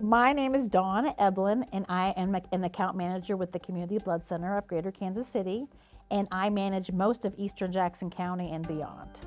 My name is Dawn Eblin, and I am an account manager with the Community Blood Center of Greater Kansas City, and I manage most of Eastern Jackson County and beyond.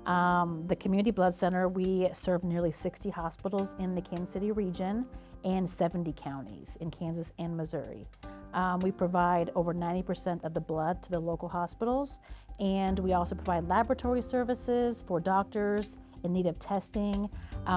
The Community Blood Center, we serve nearly 60 hospitals in the Kansas City region and 70 counties in Kansas and Missouri. We provide over 90% of the blood to the local hospitals, and we also provide laboratory services for doctors in need of testing.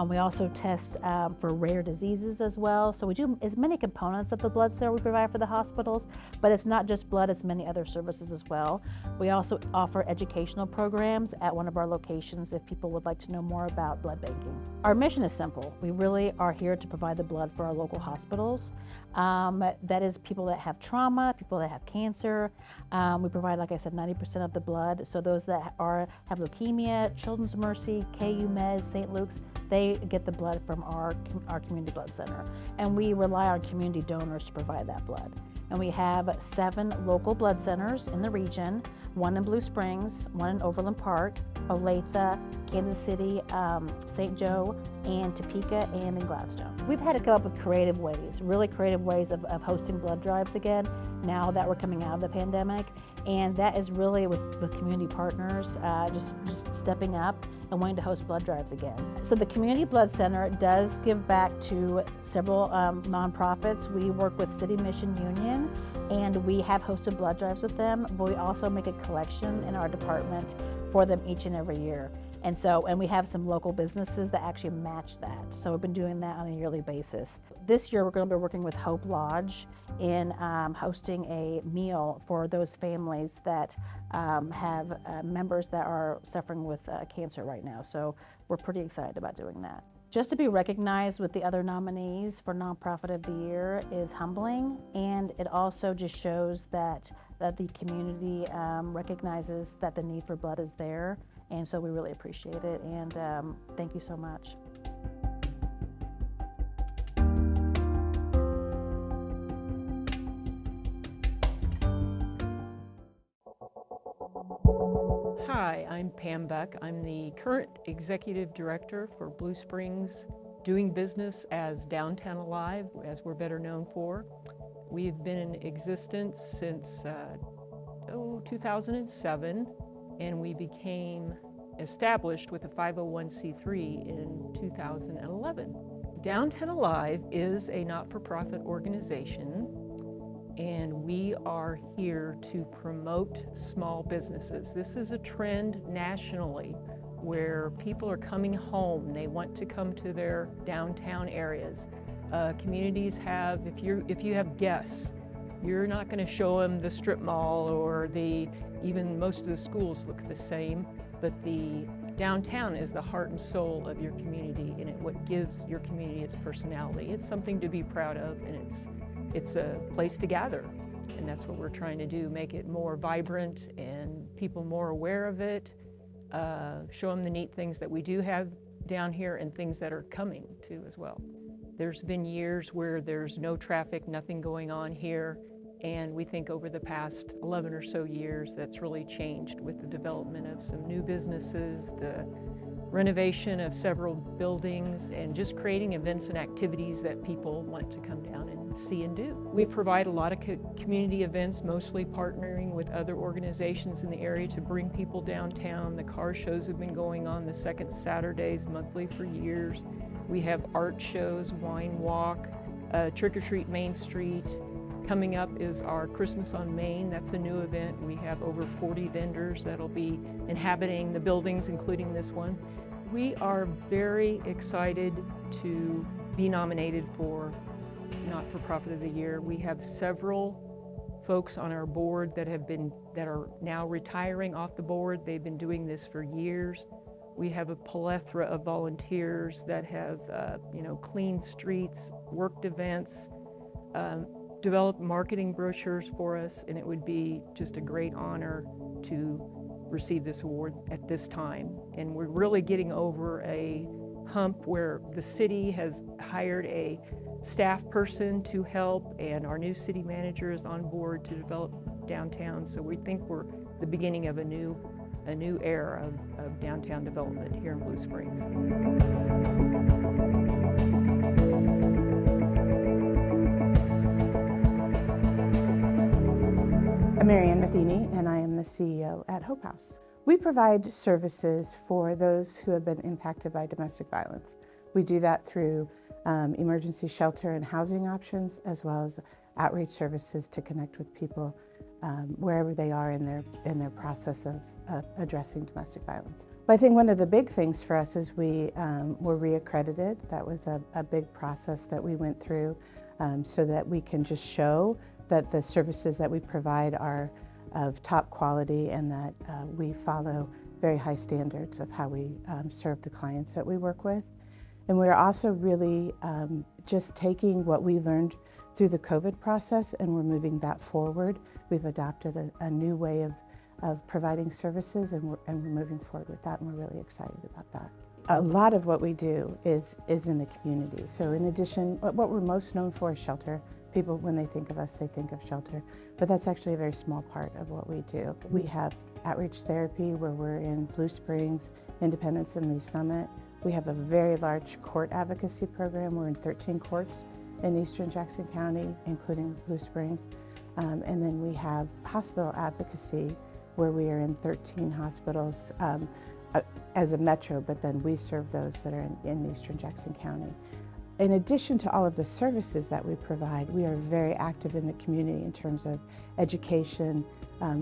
We also test for rare diseases as well. So we do as many components of the blood center we provide for the hospitals, but it's not just blood, it's many other services as well. We also offer educational programs at one of our locations if people would like to know more about blood banking. Our mission is simple. We really are here to provide the blood for our local hospitals. That is people that have trauma, people that have cancer. We provide, like I said, 90% of the blood. So those that have leukemia, Children's Mercy, KU Med, St. Luke's, they get the blood from our community blood center. And we rely on community donors to provide that blood. And we have 7 local blood centers in the region, 1 in Blue Springs, 1 in Overland Park, Olathe, Kansas City, St. Joe, and Topeka, and in Gladstone. We've had to come up with creative ways, really creative ways of hosting blood drives again, now that we're coming out of the pandemic. And that is really with community partners, just stepping up and wanting to host blood drives again. So the Community Blood Center does give back to several nonprofits. We work with City Mission Union, and we have hosted blood drives with them, but we also make a collection in our department for them each and every year. And we have some local businesses that actually match that. So we've been doing that on a yearly basis. This year we're going to be working with Hope Lodge in hosting a meal for those families that have members that are suffering with cancer right now. So we're pretty excited about doing that. Just to be recognized with the other nominees for Nonprofit of the Year is humbling, and it also just shows that the community recognizes that the need for blood is there, and so we really appreciate it, and thank you so much. Hi, I'm Pam Beck. I'm the current Executive Director for Blue Springs, doing business as Downtown Alive, as we're better known for. We've been in existence since 2007, and we became established with a 501c3 in 2011. Downtown Alive is a not-for-profit organization, and we are here to promote small businesses. This is a trend nationally where people are coming home. They want to come to their downtown areas. Communities have, if you have guests, you're not going to show them the strip mall or even most of the schools look the same, but the downtown is the heart and soul of your community, and what gives your community its personality. It's something to be proud of, and it's a place to gather, and that's what we're trying to do, make it more vibrant and people more aware of it, show them the neat things that we do have down here and things that are coming too as well. There's been years where there's no traffic, nothing going on here, and we think over the past 11 or so years that's really changed with the development of some new businesses, the renovation of several buildings, and just creating events and activities that people want to come down and see and do. We provide a lot of community events, mostly partnering with other organizations in the area to bring people downtown. The car shows have been going on the second Saturdays monthly for years. We have art shows, wine walk, Trick or Treat Main Street. Coming up is our Christmas on Main. That's a new event. We have over 40 vendors that'll be inhabiting the buildings, including this one. We are very excited to be nominated for Not-for-Profit of the Year. We have several folks on our board that are now retiring off the board. They've been doing this for years. We have a plethora of volunteers that have cleaned streets, worked events, developed marketing brochures for us, and it would be just a great honor to receive this award at this time. And we're really getting over a hump where the city has hired a staff person to help, and our new city manager is on board to develop downtown. So we think we're the beginning of a new era of downtown development here in Blue Springs. I'm Marianne Matheny, and I am the CEO at Hope House. We provide services for those who have been impacted by domestic violence. We do that through emergency shelter and housing options, as well as outreach services to connect with people wherever they are in their process of addressing domestic violence. But I think one of the big things for us is we were reaccredited. That was a big process that we went through so that we can just show that the services that we provide are of top quality and that we follow very high standards of how we serve the clients that we work with. And we're also really just taking what we learned through the COVID process and we're moving that forward. We've adopted a new way of providing services and we're moving forward with that and we're really excited about that. A lot of what we do is in the community. So in addition, what we're most known for is shelter. People, when they think of us, they think of shelter, but that's actually a very small part of what we do. We have outreach therapy where we're in Blue Springs, Independence, and Lee Summit. We have a very large court advocacy program. We're in 13 courts in Eastern Jackson County, including Blue Springs. And then we have hospital advocacy where we are in 13 hospitals as a metro, but then we serve those that are in Eastern Jackson County. In addition to all of the services that we provide, we are very active in the community in terms of education,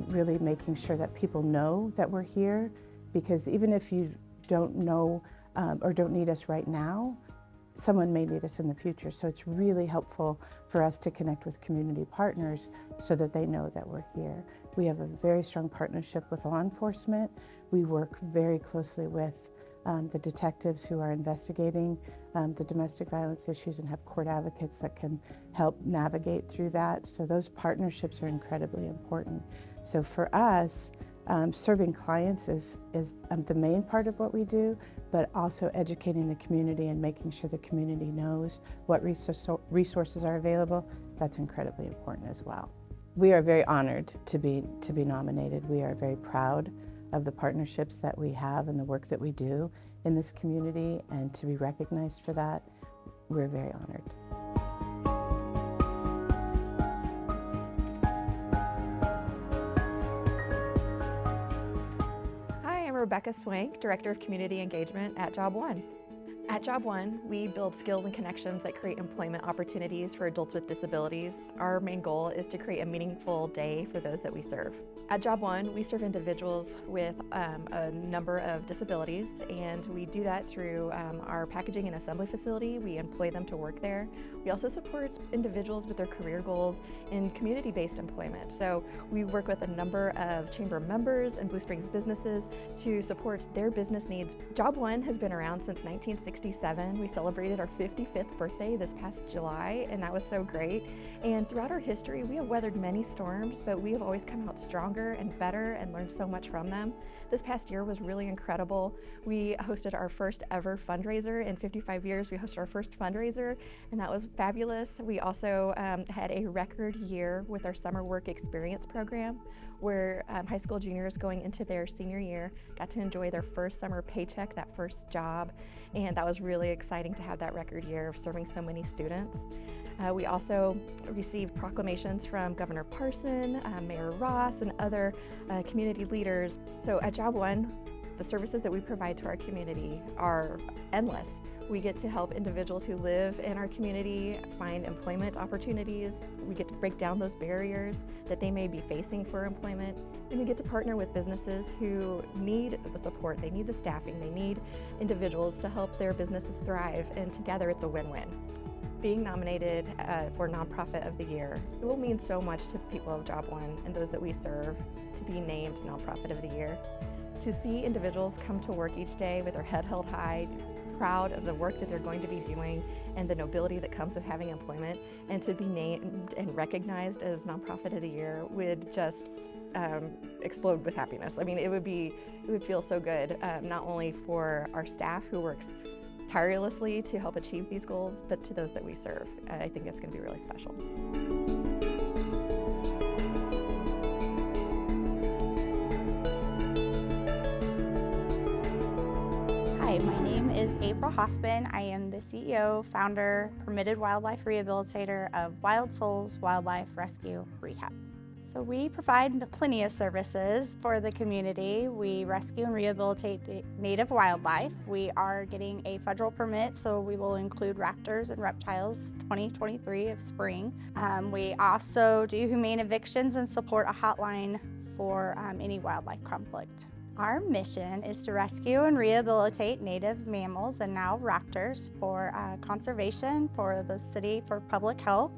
really making sure that people know that we're here, because even if you don't know or don't need us right now, someone may need us in the future. So it's really helpful for us to connect with community partners so that they know that we're here. We have a very strong partnership with law enforcement. We work very closely with the detectives who are investigating the domestic violence issues and have court advocates that can help navigate through that. So those partnerships are incredibly important. So for us, serving clients is the main part of what we do, but also educating the community and making sure the community knows what resources are available. That's incredibly important as well. We are very honored to be nominated. We are very proud of the partnerships that we have and the work that we do in this community, and to be recognized for that, we're very honored. Hi, I'm Rebecca Swank, Director of Community Engagement at Job One. At Job One, we build skills and connections that create employment opportunities for adults with disabilities. Our main goal is to create a meaningful day for those that we serve. At Job One, we serve individuals with a number of disabilities, and we do that through our packaging and assembly facility. We employ them to work there. We also support individuals with their career goals in community-based employment. So we work with a number of chamber members and Blue Springs businesses to support their business needs. Job One has been around since 1967. We celebrated our 55th birthday this past July, and that was so great. And throughout our history, we have weathered many storms, but we have always come out stronger and better and learned so much from them. This past year was really incredible. We hosted our first ever fundraiser in 55 years. We hosted our first fundraiser, and that was fabulous. We also had a record year with our summer work experience program, where high school juniors going into their senior year got to enjoy their first summer paycheck, that first job, and that was really exciting to have that record year of serving so many students. We also received proclamations from Governor Parson, Mayor Ross, and other community leaders. So at Job One, the services that we provide to our community are endless. We get to help individuals who live in our community find employment opportunities. We get to break down those barriers that they may be facing for employment. And we get to partner with businesses who need the support, they need the staffing, they need individuals to help their businesses thrive, and together it's a win-win. Being nominated for Nonprofit of the Year, it will mean so much to the people of Job One and those that we serve to be named Nonprofit of the Year. To see individuals come to work each day with their head held high, proud of the work that they're going to be doing and the nobility that comes with having employment, and to be named and recognized as Nonprofit of the Year would just explode with happiness. I mean, it would feel so good, not only for our staff who works tirelessly to help achieve these goals, but to those that we serve. I think it's going to be really special. Hi, my name is April Hoffman. I am the CEO, founder, permitted wildlife rehabilitator of Wild Souls Wildlife Rescue Rehab. So we provide plenty of services for the community. We rescue and rehabilitate native wildlife. We are getting a federal permit, so we will include raptors and reptiles 2023 of spring. We also do humane evictions and support a hotline for any wildlife conflict. Our mission is to rescue and rehabilitate native mammals and now raptors for conservation, for the city, for public health.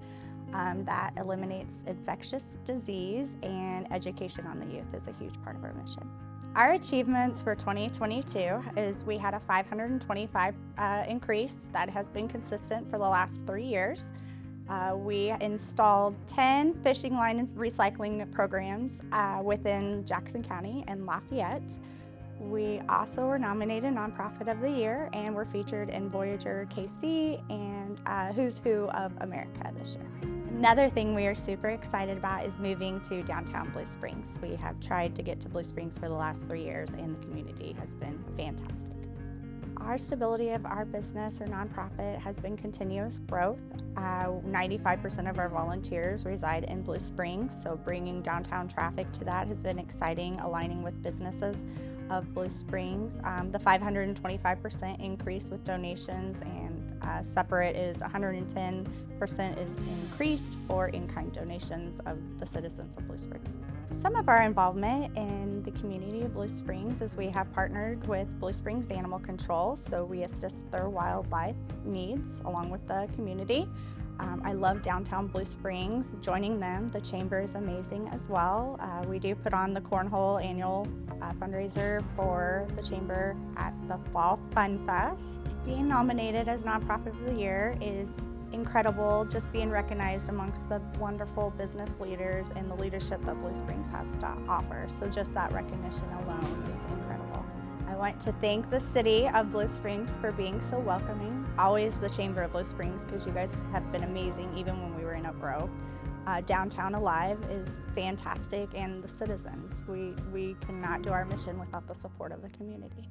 That eliminates infectious disease, and education on the youth is a huge part of our mission. Our achievements for 2022 is we had a 525 increase that has been consistent for the last 3 years. We installed 10 fishing line and recycling programs within Jackson County and Lafayette. We also were nominated Nonprofit of the Year, and we're featured in Voyager KC and Who's Who of America this year. Another thing we are super excited about is moving to downtown Blue Springs. We have tried to get to Blue Springs for the last 3 years, and the community has been fantastic. Our stability of our business or nonprofit has been continuous growth. 95% of our volunteers reside in Blue Springs, so bringing downtown traffic to that has been exciting, aligning with businesses of Blue Springs. The 525% increase with donations, and separate is 110% is increased for in-kind donations of the citizens of Blue Springs. Some of our involvement in the community of Blue Springs is we have partnered with Blue Springs Animal Control, so we assist their wildlife needs along with the community. I love downtown Blue Springs, joining them. The chamber is amazing as well. We do put on the Cornhole annual fundraiser for the chamber at the Fall Fun Fest. Being nominated as Nonprofit of the Year is incredible, just being recognized amongst the wonderful business leaders and the leadership that Blue Springs has to offer. So just that recognition alone is incredible. I want to thank the city of Blue Springs for being so welcoming. Always the Chamber of Blue Springs, because you guys have been amazing even when we were in Oak Grove. Downtown Alive is fantastic, and the citizens. We cannot do our mission without the support of the community.